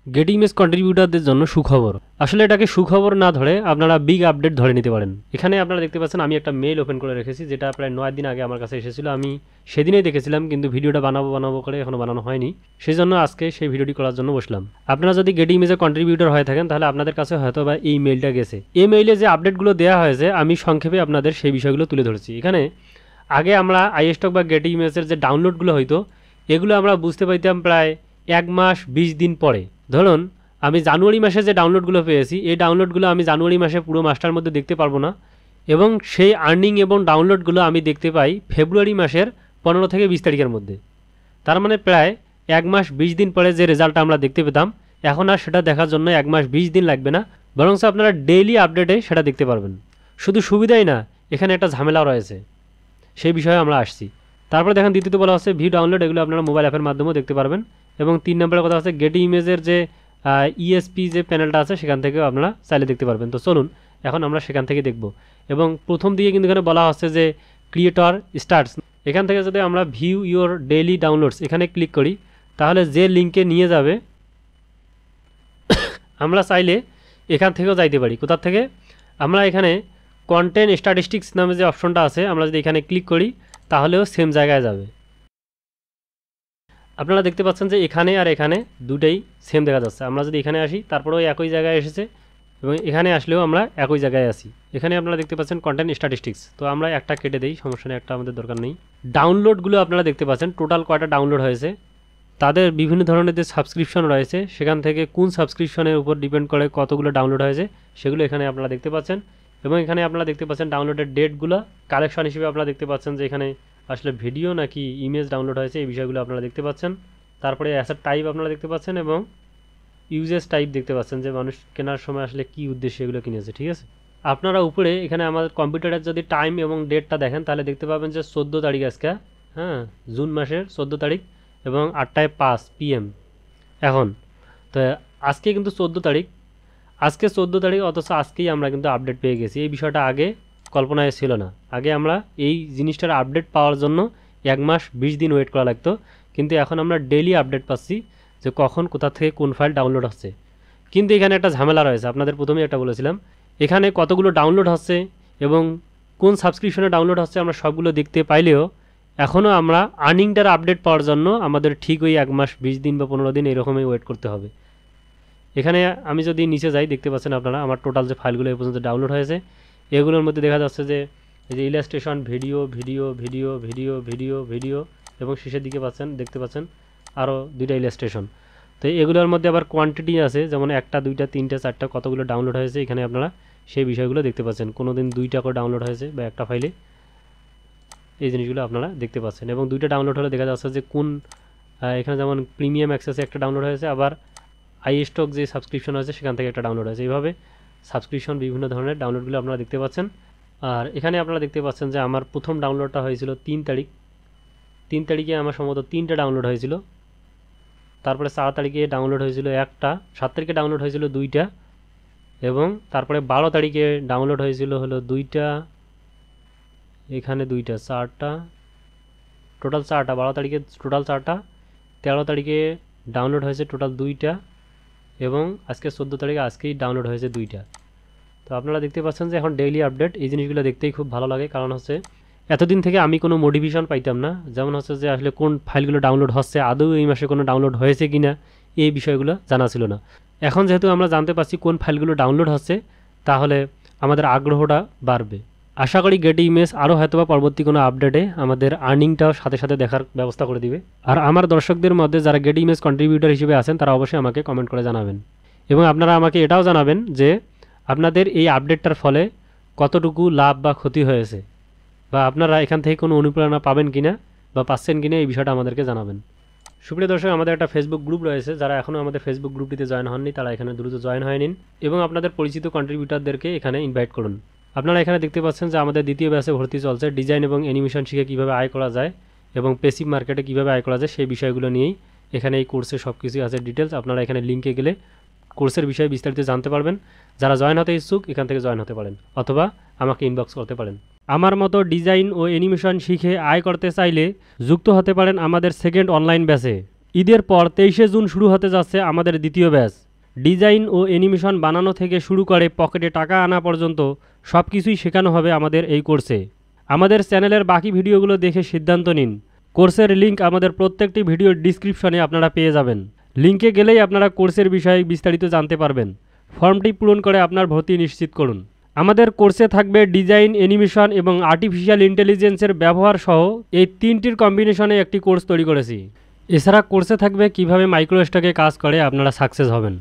Gate image কন্ট্রিবিউটারদের জন্য সুখবর। আসলে এটাকে সুখবর না ধরে আপনারা বিগ আপডেট ধরে নিতে পারেন। এখানে আপনারা দেখতে পাচ্ছেন আমি একটা মেল ওপেন করে রেখেছি, যেটা প্রায় 9 দিন আগে আমার কাছে এসেছিলো। আমি সেদিনেই দেখেছিলাম, কিন্তু ভিডিওটা বানাবো করে এখনও বানানো হয়নি। সেই জন্য আজকে সেই ভিডিওটি করার জন্য বসলাম। আপনারা যদি গেট ইমেজের কন্ট্রিবিউটার হয়ে থাকেন তাহলে আপনাদের কাছে হয়তো বা এই মেলটা গেছে। এই মেইলে যে আপডেটগুলো দেওয়া হয়েছে আমি সংক্ষেপে আপনাদের সেই বিষয়গুলো তুলে ধরেছি। এখানে আগে আমরা iStock বা গেট ইমেজের যে ডাউনলোডগুলো হইতো এগুলো আমরা বুঝতে পাইতাম প্রায় 1 মাস 20 দিন পরে। ধরুন আমি জানুয়ারি মাসে যে ডাউনলোডগুলো পেয়েছি এই ডাউনলোডগুলো আমি জানুয়ারি মাসে পুরো মাসটার মধ্যে দেখতে পারবো না, এবং সেই আর্নিং এবং ডাউনলোডগুলো আমি দেখতে পাই ফেব্রুয়ারি মাসের 15 থেকে 20 তারিখের মধ্যে। তার মানে প্রায় 1 মাস 20 দিন পরে যে রেজাল্টটা আমরা দেখতে পেতাম এখন আর সেটা দেখার জন্য 1 মাস 20 দিন লাগবে না, বরং আপনারা ডেইলি আপডেটে সেটা দেখতে পারবেন। শুধু সুবিধাই না, এখানে একটা ঝামেলাও রয়েছে, সেই বিষয়ে আমরা আসছি। তারপরে দেখেন দ্বিতীয়ত বলা হচ্ছে ভিউ ডাউনলোড, এগুলো আপনারা মোবাইল অ্যাপের মাধ্যমেও দেখতে পারবেন। এবং 3 নম্বরের কথা হচ্ছে গেট ইমেজের যে ইএসপি যে প্যানেলটা আছে সেখান থেকেও আপনারা চাইলে দেখতে পারবেন। তো চলুন এখন আমরা সেখান থেকে দেখব। এবং প্রথম দিকে কিন্তু এখানে বলা হচ্ছে যে ক্রিয়েটর স্টার্টস, এখান থেকে যদি আমরা ভিউ ইউর ডেইলি ডাউনলোডস এখানে ক্লিক করি তাহলে যে লিঙ্কে নিয়ে যাবে আমরা চাইলে এখান থেকেও যাইতে পারি। কোথা থেকে? আমরা এখানে কন্টেন্ট স্ট্যাটিস্টিক্স নামে যে অপশনটা আছে আমরা যদি এখানে ক্লিক করি তাহলেও সেম জায়গায় যাবে। আপনারা দেখতে পাচ্ছেন যে এখানে আর এখানে দুটাই সেম দেখা যাচ্ছে। আমরা যদি এখানে আসি তারপরেও একই জায়গায় এসেছে, এবং এখানে আসলেও আমরা একই জায়গায় আসি। এখানে আপনারা দেখতে পাচ্ছেন কন্টেন্ট স্ট্যাটিস্টিক্স, তো আমরা একটা কেটে দিই, সমস্যা নেই, একটা আমাদের দরকার নেই। ডাউনলোডগুলো আপনারা দেখতে পাচ্ছেন টোটাল কয়টা ডাউনলোড হয়েছে, তাদের বিভিন্ন ধরনের যে সাবস্ক্রিপশন রয়েছে সেখান থেকে কোন সাবস্ক্রিপশনের উপর ডিপেন্ড করে কতগুলো ডাউনলোড হয়েছে সেগুলো এখানে আপনারা দেখতে পাচ্ছেন। এবং এখানে আপনারা দেখতে পাচ্ছেন ডাউনলোডের ডেটগুলো, কালেকশন হিসেবে আপনারা দেখতে পাচ্ছেন যে এখানে আসলে ভিডিও নাকি ইমেজ ডাউনলোড হয়েছে এই বিষয়গুলো আপনারা দেখতে পাচ্ছেন। তারপরে অ্যাসেট টাইপ আপনারা দেখতে পাচ্ছেন এবং ইউজেস টাইপ দেখতে পাচ্ছেন যে মানুষ কেনার সময় আসলে কী উদ্দেশ্যে এগুলো কিনেছে। ঠিক আছে, আপনারা উপরে এখানে আমাদের কম্পিউটারের যদি টাইম এবং ডেটটা দেখেন তাহলে দেখতে পাবেন যে 14 তারিখ আজকে, হ্যাঁ, জুন মাসের 14 তারিখ এবং 8:05 PM এখন। তো আজকে কিন্তু 14 তারিখ, আজকে 14 তারিখ, অথচ আজকেই আমরা কিন্তু আপডেট পেয়ে গেছি। এই বিষয়টা আগে কল্পনায় ছিল না। আগে আমরা এই জিনিসটার আপডেট পাওয়ার জন্য 1 মাস 20 দিন ওয়েট করা লাগতো, কিন্তু এখন আমরা ডেইলি আপডেট পাচ্ছি যে কখন কোথা থেকে কোন ফাইল ডাউনলোড হচ্ছে। কিন্তু এখানে একটা ঝামেলা রয়েছে, আপনাদের প্রথমেই একটা বলেছিলাম, এখানে কতগুলো ডাউনলোড হচ্ছে এবং কোন সাবস্ক্রিপশনে ডাউনলোড হচ্ছে আমরা সবগুলো দেখতে পাইলেও এখনও আমরা আর্নিংটার আপডেট পাওয়ার জন্য আমাদের ঠিক ওই 1 মাস 20 দিন বা 15 দিন এরকমই ওয়েট করতে হবে। এখানে আমি যদি নিচে যাই দেখতে পাচ্ছেন আপনারা আমার টোটাল যে ফাইলগুলো এই পর্যন্ত ডাউনলোড হয়েছে এগুলোর মধ্যে দেখা যাচ্ছে যে এই যে illustration, video video video video video video এবং শেষের দিকে দেখতে পাচ্ছেন আরও 2টা ইলাস্ট্রেশন। তো এগুলোর মধ্যে আবার কোয়ান্টিটি আছে, যেমন 1টা 2টা 3টা 4টা কতগুলো ডাউনলোড হয়েছে এখানে আপনারা সেই বিষয়গুলো দেখতে পাচ্ছেন। কোনো দিন 2টা করে ডাউনলোড হয়েছে বা একটা ফাইলে, এই জিনিসগুলো আপনারা দেখতে পাচ্ছেন। এবং 2টা ডাউনলোড হলে দেখা যাচ্ছে যে কোন এখানে যেমন প্রিমিয়াম অ্যাক্সেসে একটা ডাউনলোড হয়েছে, আবার iStock যে সাবস্ক্রিপশন আছে সেখান থেকে একটা ডাউনলোড হয়েছে। এইভাবে সাবস্ক্রিপশন বিভিন্ন ধরনের ডাউনলোডগুলো আপনারা দেখতে পাচ্ছেন। আর এখানে আপনারা দেখতে পাচ্ছেন যে আমার প্রথম ডাউনলোডটা হয়েছিল 3 তারিখ, 3 তারিখে আমার সম্ভবত 3টা ডাউনলোড হয়েছিল। তারপরে 4 তারিখে ডাউনলোড হয়েছিল 1টা, 7 তারিখে ডাউনলোড হয়েছিল 2টা, এবং তারপরে 12 তারিখে ডাউনলোড হয়েছিল হলো 2টা, এখানে 2টা, 4টা, টোটাল 4টা। 12 তারিখে টোটাল 4টা, 13 তারিখে ডাউনলোড হয়েছে টোটাল 2টা, এবং আজকে 14 তারিখে আজকেই ডাউনলোড হয়েছে 2টা। তো আপনারা দেখতে পাচ্ছেন যে এখন ডেইলি আপডেট, এই জিনিসগুলো দেখতেই খুব ভালো লাগে, কারণ হচ্ছে এতদিন থেকে আমি কোনো মোটিভেশন পাইতাম না, যেমন হচ্ছে যে আসলে কোন ফাইলগুলো ডাউনলোড হচ্ছে, আদৌ এই মাসে কোনো ডাউনলোড হয়েছে কি না এই বিষয়গুলো জানা ছিল না। এখন যেহেতু আমরা জানতে পারছি কোন ফাইলগুলো ডাউনলোড হচ্ছে তাহলে আমাদের আগ্রহটা বাড়বে। আশা করি গেট ইমেজ আরও হয়তোবা পরবর্তী কোনো আপডেটে আমাদের আর্নিংটাও সাথে সাথে দেখার ব্যবস্থা করে দিবে। আর আমার দর্শকদের মধ্যে যারা গেট ইমেজ কন্ট্রিবিউটর হিসেবে আছেন তারা অবশ্যই আমাকে কমেন্ট করে জানাবেন, এবং আপনারা আমাকে এটাও জানাবেন যে আপনাদের এই আপডেটটার ফলে কতটুকু লাভ বা ক্ষতি হয়েছে, বা আপনারা এখান থেকে কোনো অনুপ্রেরণা পাবেন কিনা বা পাচ্ছেন কিনা এই বিষয়টা আমাদেরকে জানাবেন। সুপ্রিয় দর্শক, আমাদের একটা ফেসবুক গ্রুপ রয়েছে, যারা এখনও আমাদের ফেসবুক গ্রুপটিতে জয়েন হননি তারা এখানে দ্রুত জয়েন হয়ে নিন এবং আপনাদের পরিচিত কন্ট্রিবিউটারদেরকে এখানে ইনভাইট করুন। আপনারা এখানে দেখতে পাচ্ছেন যে আমাদের দ্বিতীয় ব্যাচে ভর্তি চলছে, ডিজাইন এবং অ্যানিমেশন শিখে কীভাবে আয় করা যায় এবং পেসিভ মার্কেটে কীভাবে আয় করা যায় সেই বিষয়গুলো নিয়েই এখানে এই কোর্সে সব কিছুই আছে ডিটেলস। আপনারা এখানে লিঙ্কে গেলে কোর্সের বিষয়ে বিস্তারিত জানতে পারবেন। যারা জয়েন হতে ইচ্ছুক এখান থেকে জয়েন হতে পারেন, অথবা আমাকে ইনবক্স করতে পারেন। আমার মতো ডিজাইন ও অ্যানিমেশন শিখে আয় করতে চাইলে যুক্ত হতে পারেন আমাদের সেকেন্ড অনলাইন ব্যাচে। ঈদের পর 23শে জুন শুরু হতে যাচ্ছে আমাদের দ্বিতীয় ব্যাচ। ডিজাইন ও অ্যানিমেশন বানানো থেকে শুরু করে পকেটে টাকা আনা পর্যন্ত সব কিছুই শেখানো হবে আমাদের এই কোর্সে। আমাদের চ্যানেলের বাকি ভিডিওগুলো দেখে সিদ্ধান্ত নিন। কোর্সের লিঙ্ক আমাদের প্রত্যেকটি ভিডিওর ডিসক্রিপশনে আপনারা পেয়ে যাবেন। লিঙ্কে গেলেই আপনারা কোর্সের বিষয়ে বিস্তারিত জানতে পারবেন। ফর্মটি পূরণ করে আপনার ভর্তি নিশ্চিত করুন। আমাদের কোর্সে থাকবে ডিজাইন, অ্যানিমেশন এবং আর্টিফিশিয়াল ইন্টেলিজেন্সের ব্যবহার সহ এই তিনটির কম্বিনেশনে একটি কোর্স তৈরি করেছি। এছাড়া কোর্সে থাকবে কিভাবে মাইক্রোস্টকে কাজ করে আপনারা সাকসেস হবেন।